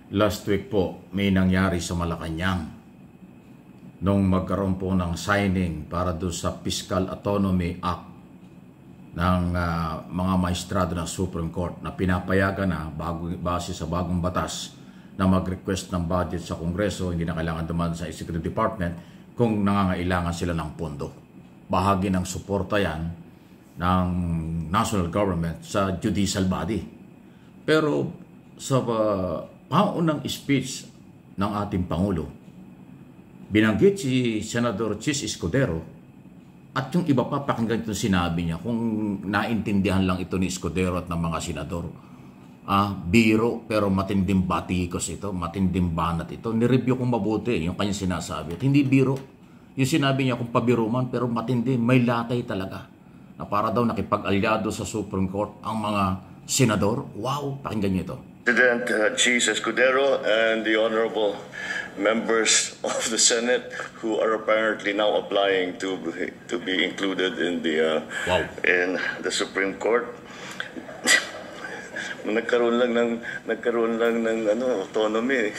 Last week po, may nangyari sa Malacanang nung magkaroon po ng signing para doon sa Fiscal Autonomy Act ng mga maestrado ng Supreme Court na pinapayagan na base sa bagong batas na mag-request ng budget sa Kongreso, hindi na kailangan dumaan sa Executive Department kung nangangailangan sila ng pondo. Bahagi ng suporta yan ng national government sa judicial body. Pero sa paunang speech ng ating Pangulo, binanggit si Senador Chis Escudero at yung iba pa pakinggan itong sinabi niya kung naintindihan lang ito ni Escudero at ng mga senador. Biro pero matinding batikos ito, matinding banat ito. Nireview kong mabuti yung kanyang sinasabi. At hindi biro. Yung sinabi niya kung pabiro man pero matindi, may latay talaga. Na para daw nakipag-alyado sa Supreme Court ang mga senador. Wow, pakinggan niyo ito. President Chis Escudero and the honorable members of the Senate who are apparently now applying to be included in the Supreme Court. nagkaroon lang ng autonomy.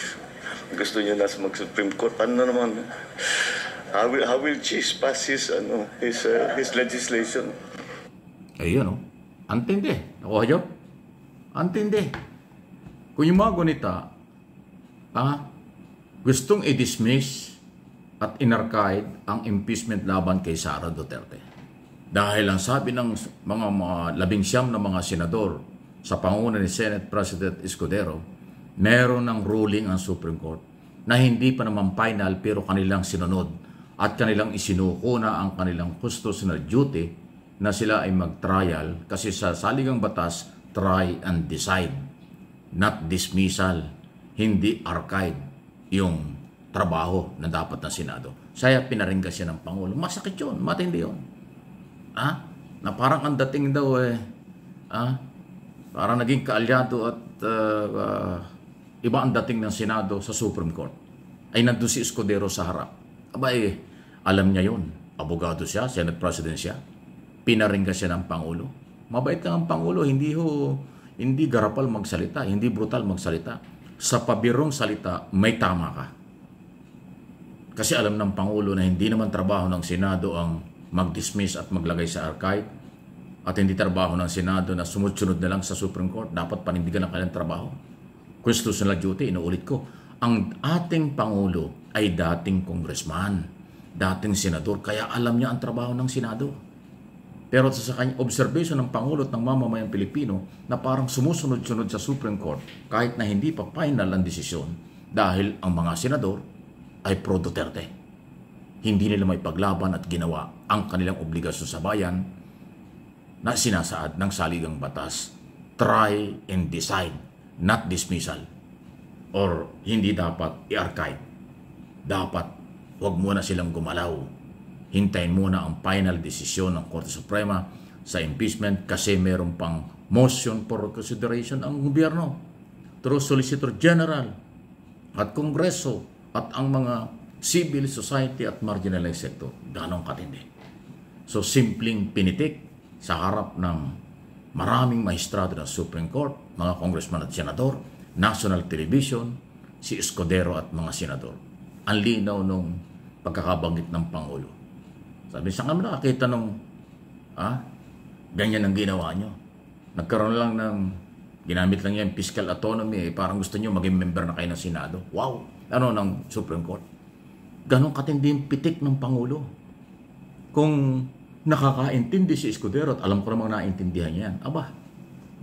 Gusto niya na mag-Supreme Court. Ano naman? How will Chis pass his legislation? Ayun, antindi. Nakuha niyo? Antindi. Kung yung mga gunita, gustong i-dismiss at inarchive ang impeachment laban kay Sara Duterte. Dahil ang sabi ng mga 19 na mga senador sa pangunguna ni Senate President Escudero, meron ng ruling ang Supreme Court na hindi pa naman final pero kanilang sinunod at kanilang isinuko na ang kanilang constitutional duty na sila ay mag-trial kasi sa saligang batas, try and decide. Not dismissal, hindi archive yung trabaho na dapat ng Senado. Saya pinaringgan siya ng Pangulo. Masakit yun, matindi yun. Na parang ang dating daw parang naging kaalyado at iba ang dating ng Senado sa Supreme Court. Ay nandun si Escudero sa harap. Alam niya yun. Abogado siya, Senate President siya. Pinaringgan siya ng Pangulo. Mabait lang ang Pangulo, hindi garapal magsalita, hindi brutal magsalita. Sa pabirong salita, may tama ka. Kasi alam ng Pangulo na hindi naman trabaho ng Senado ang mag-dismiss at maglagay sa archive at hindi trabaho ng Senado na sumusunod na lang sa Supreme Court. Dapat panindigan ang kanilang trabaho. Constitutional duty, inuulit ko. Ang ating Pangulo ay dating congressman, dating senador, kaya alam niya ang trabaho ng Senado. Pero sa kanyang observation ng Pangulo at ng mamamayang Pilipino na parang sumusunod-sunod sa Supreme Court kahit na hindi pa final ang desisyon dahil ang mga senador ay pro-Duterte. Hindi nila may paglaban at ginawa ang kanilang obligasyon sa bayan na sinasaad ng saligang batas. Try and decide, not dismissal. Or hindi dapat i-archive. Dapat huwag muna silang gumalaw. Hintayin muna ang final desisyon ng Korte Suprema sa impeachment kasi meron pang motion for consideration ang gobyerno through Solicitor General at Kongreso at ang mga civil society at marginalized sector. Ganong katindi. So, simpleng pinitik sa harap ng maraming maestrado ng Supreme Court, mga congressman at senador, national television, si Escudero at mga senador. Ang linaw nung pagkakabanggit ng Pangulo. Sabi, saan kami nakakita nung ganyan ang ginawa nyo? Nagkaroon lang ng, ginamit lang yan, fiscal autonomy, parang gusto nyo maging member na kayo ng Senado. Wow! Ng Supreme Court. Ganon katindi yung pitik ng Pangulo. Kung nakakaintindi si Escudero, at alam ko namang naintindihan yan,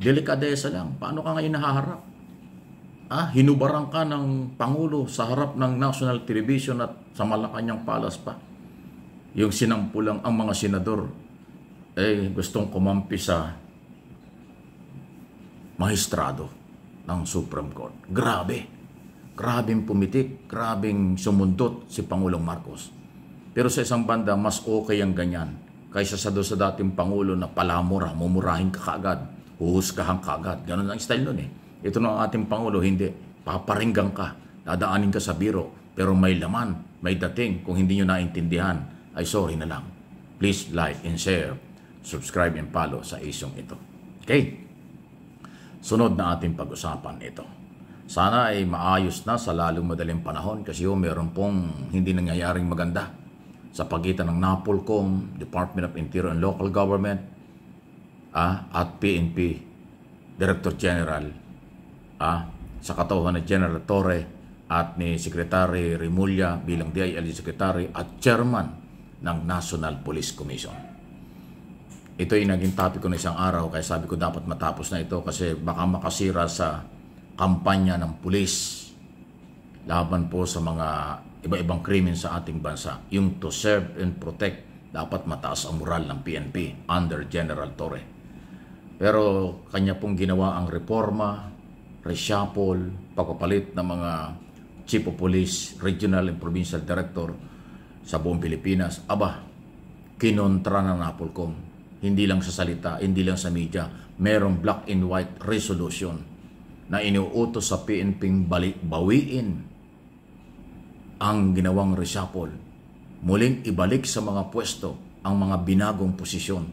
delikadesa lang. Paano ka ngayon nahaharap? Hinubarang ka ng Pangulo sa harap ng national television at sa Malacanang Palace pa. Yung sinampulang ang mga senador gustong kumampi sa maestrado ng Supreme Court. Grabing pumitik, grabing sumundot si Pangulong Marcos. Pero sa isang banda, mas okay ang ganyan kaysa sa dating Pangulo na palamura, mumurahin ka kaagad, huhusgahan ka kaagad. Ganon ang style nun Ito ng ating Pangulo, hindi. Paparinggan ka, dadaanin ka sa biro, pero may laman, may dating. Kung hindi nyo naintindihan, ay sorry na lang. Please like and share, subscribe and follow sa isyong ito. Okay? Sunod na ating pag-usapan ito. Sana ay maayos na sa lalong madaling panahon kasi meron pong hindi nangyayaring maganda sa pagitan ng NAPOLCOM, Department of Interior and Local Government, at PNP Director General, sa katauhan ni General Torre at ni Secretary Remulla bilang DILG Secretary at Chairman ng National Police Commission. Ito ay naging topic ko na isang araw kaya sabi ko dapat matapos na ito kasi baka makasira sa kampanya ng pulis laban po sa mga iba-ibang krimen sa ating bansa. Yung to serve and protect, dapat mataas ang moral ng PNP under General Torre. Pero kanya pong ginawa ang reforma, reshuffle, pagpapalit ng mga Chief of Police, Regional and Provincial Director sa buong Pilipinas. Kinontra ng NAPOLCOM. Hindi lang sa salita, hindi lang sa media, merong black and white resolution na iniuutos sa PNP bawiin ang ginawang reshuffle. Muling ibalik sa mga pwesto ang mga binagong posisyon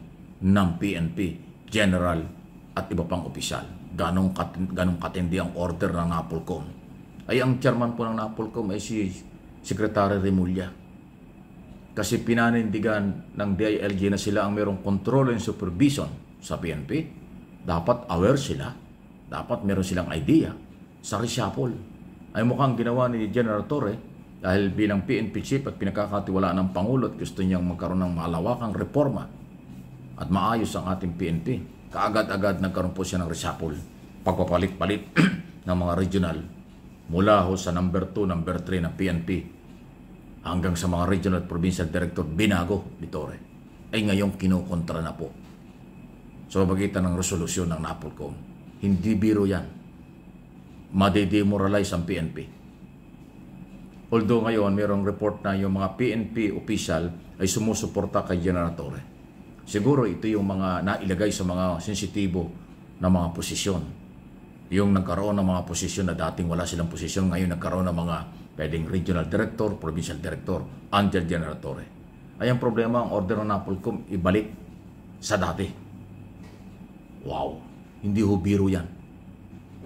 ng PNP, General at iba pang opisyal. Ganong katindi ang order ng NAPOLCOM. Ay ang chairman po ng NAPOLCOM ay si Secretary Remulla. Kasi pinanindigan ng DILG na sila ang mayroong control and supervision sa PNP. Dapat aware sila. Dapat meron silang idea sa reshuffle. Ay mukhang ginawa ni General Torre dahil bilang PNP chief at pinakakatiwalaan ng Pangulo at gusto niyang magkaroon ng malawakang reforma at maayos ang ating PNP. Kaagad-agad nagkaroon po siya ng reshuffle. Pagpapalit-palit ng mga regional mula sa number 2, number 3 ng PNP hanggang sa mga regional at provincial director binago ni Torre. Ay ngayong kinukontra na po. So magitan ng resolusyon ng NAPOLCOM. Hindi biro yan. Madedemoralize ang PNP. Although ngayon mayroong report na yung mga PNP official ay sumusuporta kay General Torre. Siguro ito yung mga nailagay sa mga sensitibo na mga posisyon. Yung nagkaroon ng mga posisyon na dating wala silang posisyon, ngayon nagkaroon ng mga pwedeng regional director, provincial director, under General Torre. Ay ang problema, ang order ng NAPOLCOM ibalik sa dati. Wow! Hindi ho biro yan.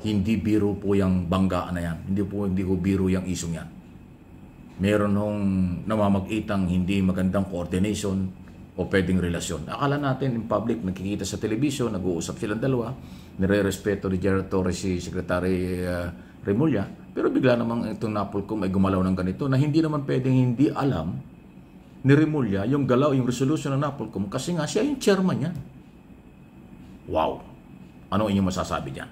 Hindi biro po yung banggaan na yan. Hindi ho biro yung isong yan. Meron hong namamag-itang hindi magandang coordination o pwedeng relasyon. Akala natin in public, nakikita sa television, nag-uusap silang dalawa, nire-respeto ni General Torres si Secretary Remulla, pero bigla namang itong NAPOLCOM ay gumalaw ng ganito na hindi naman pwedeng hindi alam ni Remulla yung galaw, yung resolution ng NAPOLCOM kasi nga siya yung chairman yan. Wow! Ano inyong masasabi dyan?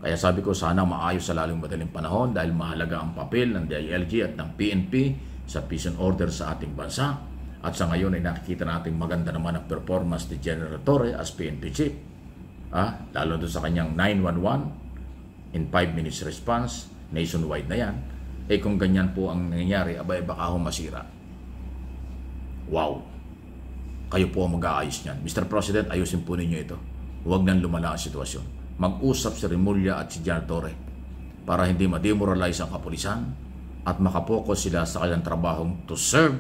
Kaya sabi ko sana maayos sa lalong madaling panahon dahil mahalaga ang papel ng DILG at ng PNP sa peace and order sa ating bansa. At sa ngayon ay nakikita natin maganda naman ang performance ni General Torre as PNP Chief. Lalo doon sa kanyang 911 in 5 minutes response, nationwide na yan. Kung ganyan po ang nangyayari, baka masira. Wow! Kayo po ang mag-aayos niyan. Mr. President, ayusin po ninyo ito. Huwag nang lumala ang sitwasyon. Mag-usap si Remulla at si General Torre para hindi ma-demoralize ang kapulisan at makapokus sila sa kanilang trabahong to serve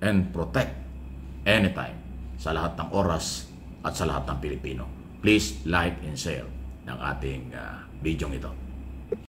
and protect anytime sa lahat ng oras at sa lahat ng Pilipino. Please like and share ng ating video ito.